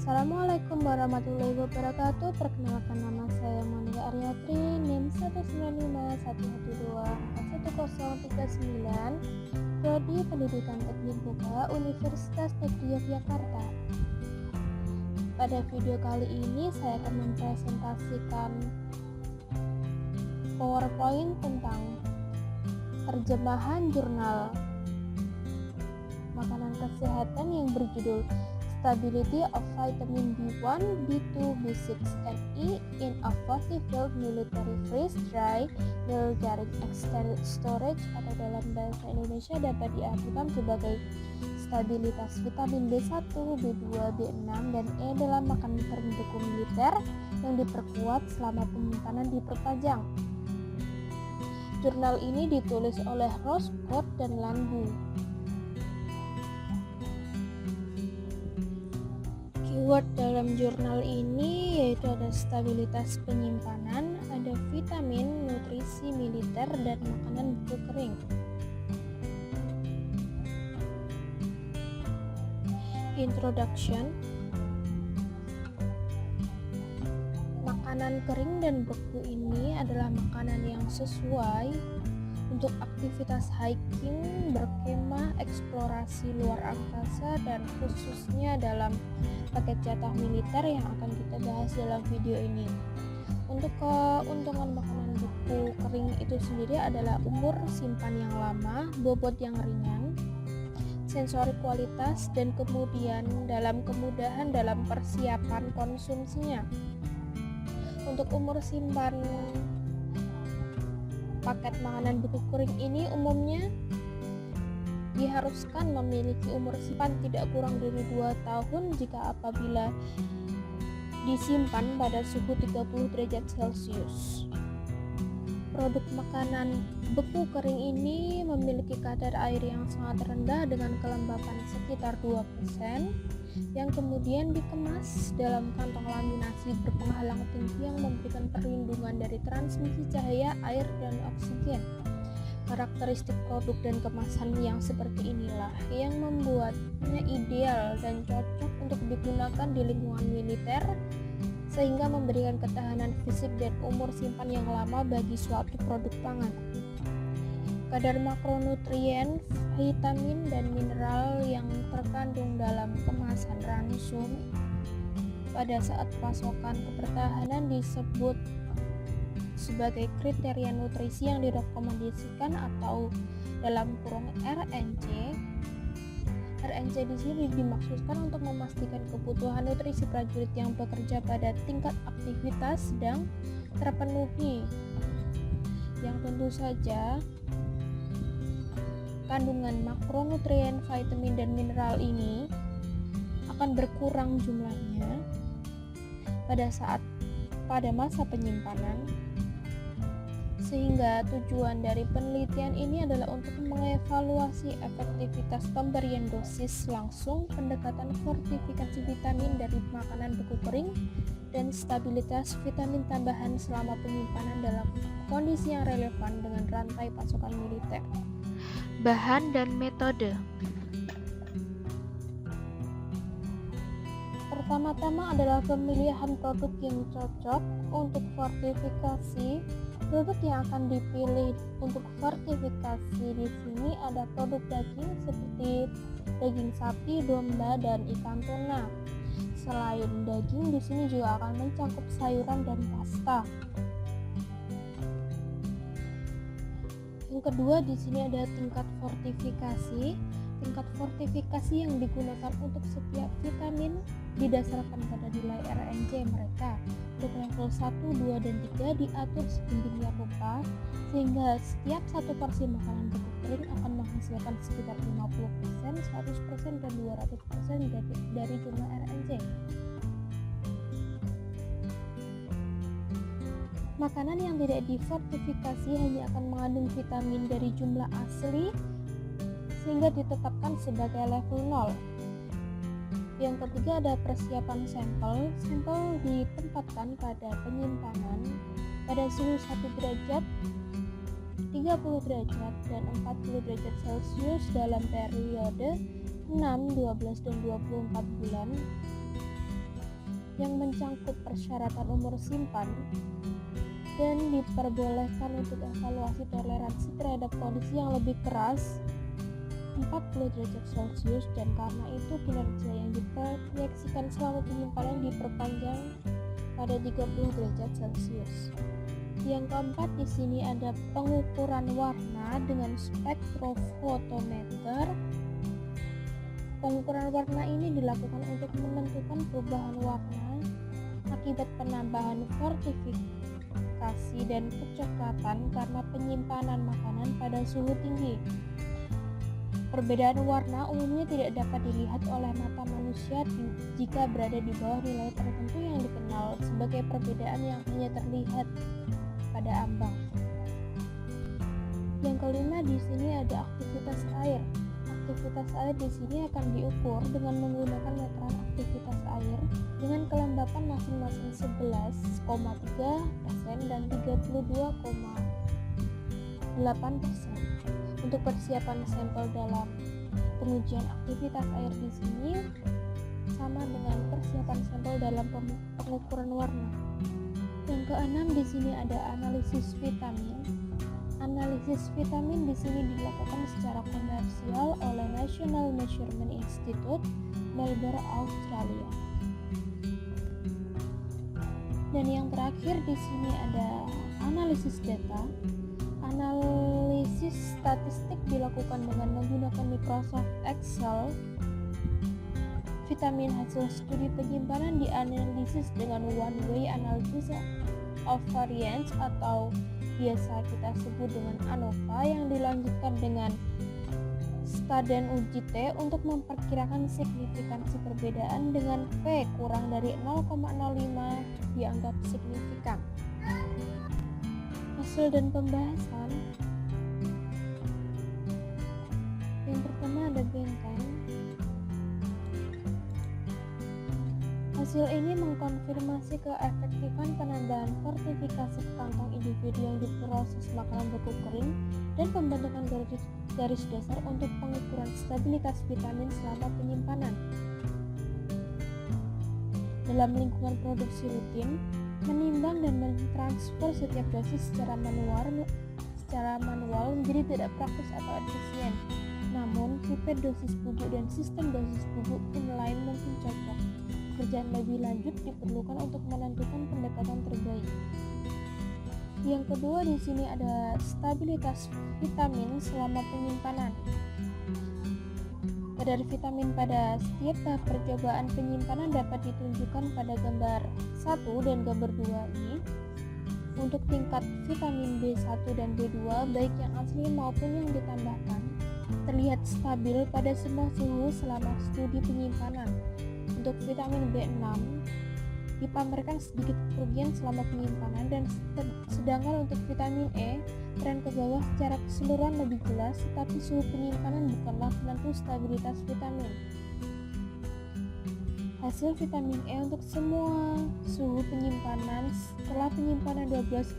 Assalamualaikum warahmatullahi wabarakatuh. Perkenalkan, nama saya Monika Aryatri, NIM 19511241039, Prodi Pendidikan Teknik Buka, Universitas Negeri Yogyakarta. Pada video kali ini saya akan mempresentasikan PowerPoint tentang terjemahan jurnal makanan kesehatan yang berjudul Stability of Vitamin B1, B2, B6, and E in a 40-filled military freeze-dry military extended storage, atau dalam bahasa Indonesia dapat diartikan sebagai stabilitas vitamin B1, B2, B6, dan E dalam makanan kering beku militer yang diperkuat selama penyimpanan diperpanjang. Jurnal ini ditulis oleh Roscoe dan Lanbu. Keyword dalam jurnal ini yaitu ada stabilitas penyimpanan, ada vitamin, nutrisi militer, dan makanan beku kering. Introduction. Makanan kering dan beku ini adalah makanan yang sesuai untuk aktivitas hiking, berkemah, eksplorasi luar angkasa, dan khususnya dalam paket jatah militer yang akan kita bahas dalam video ini. Untuk keuntungan makanan beku kering itu sendiri adalah umur simpan yang lama, bobot yang ringan, sensori kualitas, dan kemudian dalam kemudahan dalam persiapan konsumsinya. Untuk umur simpan paket makanan beku kering ini umumnya diharuskan memiliki umur simpan tidak kurang dari 2 tahun jika apabila disimpan pada suhu 30 derajat Celcius. Produk makanan beku kering ini memiliki kadar air yang sangat rendah dengan kelembapan sekitar 2%, yang kemudian dikemas dalam kantong laminasi berpenghalang tinggi yang memberikan perlindungan dari transmisi cahaya, air, dan oksigen. Karakteristik produk dan kemasan yang seperti inilah yang membuatnya ideal dan cocok untuk digunakan di lingkungan militer, sehingga memberikan ketahanan fisik dan umur simpan yang lama bagi suatu produk pangan. Kadar makronutrien, vitamin, dan mineral yang terkandung dalam kemasan ransum pada saat pasokan kepertahanan disebut sebagai kriteria nutrisi yang direkomendasikan atau dalam kurung RNC. RNC di sini dimaksudkan untuk memastikan kebutuhan nutrisi prajurit yang bekerja pada tingkat aktivitas sedang terpenuhi, yang tentu saja kandungan makronutrien, vitamin, dan mineral ini akan berkurang jumlahnya pada masa penyimpanan, sehingga tujuan dari penelitian ini adalah untuk mengevaluasi efektivitas pemberian dosis langsung, pendekatan fortifikasi vitamin dari makanan beku kering, dan stabilitas vitamin tambahan selama penyimpanan dalam kondisi yang relevan dengan rantai pasokan militer. Bahan dan metode. Pertama-tama adalah pemilihan produk yang cocok untuk fortifikasi. Produk yang akan dipilih untuk fortifikasi di sini ada produk daging seperti daging sapi, domba, dan ikan tuna. Selain daging, di sini juga akan mencakup sayuran dan pasta. Yang kedua, di sini ada tingkat fortifikasi. Tingkat fortifikasi yang digunakan untuk setiap vitamin didasarkan pada nilai RNC mereka. Untuk level 1, 2, dan 3 diatur sedemikian rupa sehingga setiap satu porsi makanan beku kering akan menghasilkan sekitar 50%, 100%, dan 200% dari jumlah RNC. Makanan yang tidak difortifikasi hanya akan mengandung vitamin dari jumlah asli sehingga ditetapkan sebagai level 0. Yang ketiga ada persiapan sampel. Sampel ditempatkan pada penyimpanan pada suhu 1 derajat, 30 derajat, dan 40 derajat Celcius dalam periode 6, 12, dan 24 bulan yang mencangkup persyaratan umur simpan dan diperbolehkan untuk evaluasi toleransi terhadap kondisi yang lebih keras 40 derajat Celcius, dan karena itu kinerja yang diproyeksikan selama penyimpanan diperpanjang pada 30 derajat Celcius. Yang keempat di sini ada pengukuran warna dengan spektrofotometer. Pengukuran warna ini dilakukan untuk menentukan perubahan warna akibat penambahan fortifikasi dan kecoklatan karena penyimpanan makanan pada suhu tinggi. Perbedaan warna umumnya tidak dapat dilihat oleh mata manusia jika berada di bawah nilai tertentu yang dikenal sebagai perbedaan yang hanya terlihat pada ambang. Yang kelima di sini ada aktivitas air. Aktivitas air di sini akan diukur dengan menggunakan meteran aktivitas air dengan kelembapan masing-masing 11,3% dan 32,8%. Untuk persiapan sampel dalam pengujian aktivitas air di sini sama dengan persiapan sampel dalam pengukuran warna. Yang keenam di sini ada analisis vitamin. Analisis vitamin di sini dilakukan secara komersial oleh National Measurement Institute, Melbourne, Australia. Dan yang terakhir di sini ada analisis data. Analisis statistik dilakukan dengan menggunakan Microsoft Excel. Vitamin hasil studi penyimpanan dianalisis dengan one-way analysis of variance atau biasa kita sebut dengan ANOVA, yang dilanjutkan dengan Staden uji T untuk memperkirakan signifikansi perbedaan dengan P kurang dari 0,05 dianggap signifikan. Hasil dan pembahasan. Yang pertama ada benteng. Hasil ini mengkonfirmasi keefektifan penambahan fortifikasi kantong individu yang diproses makanan beku kering dan pembentukan garis dasar untuk pengukuran stabilitas vitamin selama penyimpanan. Dalam lingkungan produksi rutin, menimbang dan mentransfer setiap dosis secara manual menjadi tidak praktis atau efisien. Namun, pipet dosis bubuk dan sistem dosis bubuk inline mungkin cocok. Pekerjaan lebih lanjut diperlukan untuk menentukan pendekatan terbaik. Yang kedua di sini ada stabilitas vitamin selama penyimpanan. Kadar vitamin pada setiap tahap percobaan penyimpanan dapat ditunjukkan pada gambar 1 dan gambar 2 ini. Untuk tingkat vitamin B1 dan B2 baik yang asli maupun yang ditambahkan terlihat stabil pada semua suhu selama studi penyimpanan. Untuk vitamin B6 dipamerkan sedikit kerugian selama penyimpanan, dan sedangkan untuk vitamin E tren ke bawah secara keseluruhan lebih jelas, tetapi suhu penyimpanan bukanlah penentu stabilitas vitamin. Hasil vitamin E untuk semua suhu penyimpanan setelah penyimpanan 12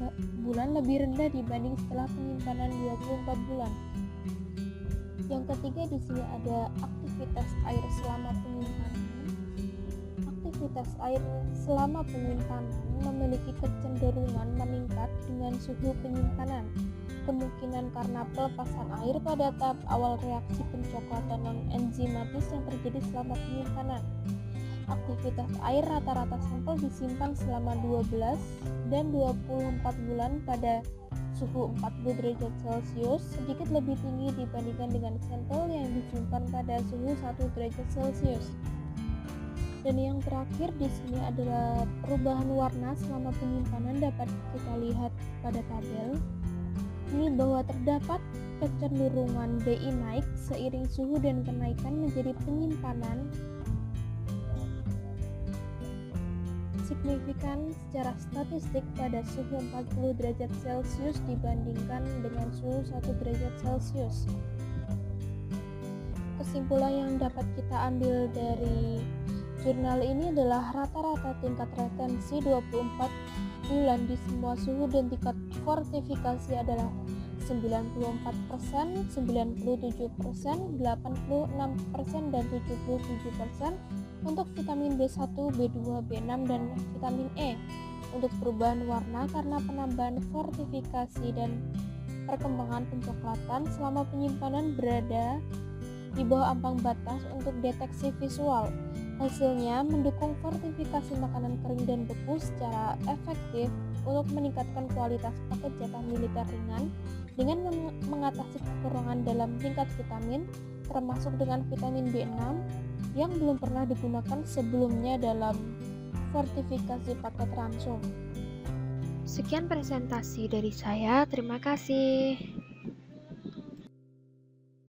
bulan lebih rendah dibanding setelah penyimpanan 24 bulan. Yang ketiga di sini ada aktivitas air selama penyimpanan. Aktivitas air selama penyimpanan memiliki kecenderungan meningkat dengan suhu penyimpanan. Kemungkinan karena pelepasan air pada tahap awal reaksi pencoklatan non-enzimatis yang terjadi selama penyimpanan. Aktivitas air rata-rata sampel disimpan selama 12 dan 24 bulan pada suhu 40 derajat Celcius, sedikit lebih tinggi dibandingkan dengan sampel yang disimpan pada suhu 1 derajat Celcius. Dan yang terakhir di sini adalah perubahan warna selama penyimpanan dapat kita lihat pada tabel. Ini bahwa terdapat kecenderungan BI naik seiring suhu dan kenaikan menjadi penyimpanan signifikan secara statistik pada suhu 40 derajat Celcius dibandingkan dengan suhu 1 derajat Celcius. Kesimpulan yang dapat kita ambil dari jurnal ini adalah rata-rata tingkat retensi 24 bulan di semua suhu dan tingkat fortifikasi adalah 94%, 97%, 86%, dan 77%. untuk vitamin B1, B2, B6, dan vitamin E. Untuk perubahan warna karena penambahan fortifikasi dan perkembangan pencoklatan selama penyimpanan berada di bawah ambang batas untuk deteksi visual. Hasilnya mendukung fortifikasi makanan kering dan beku secara efektif untuk meningkatkan kualitas paket jatah militer ringan dengan mengatasi kekurangan dalam tingkat vitamin, termasuk dengan vitamin B6 yang belum pernah digunakan sebelumnya dalam fortifikasi paket ransum. Sekian presentasi dari saya, terima kasih.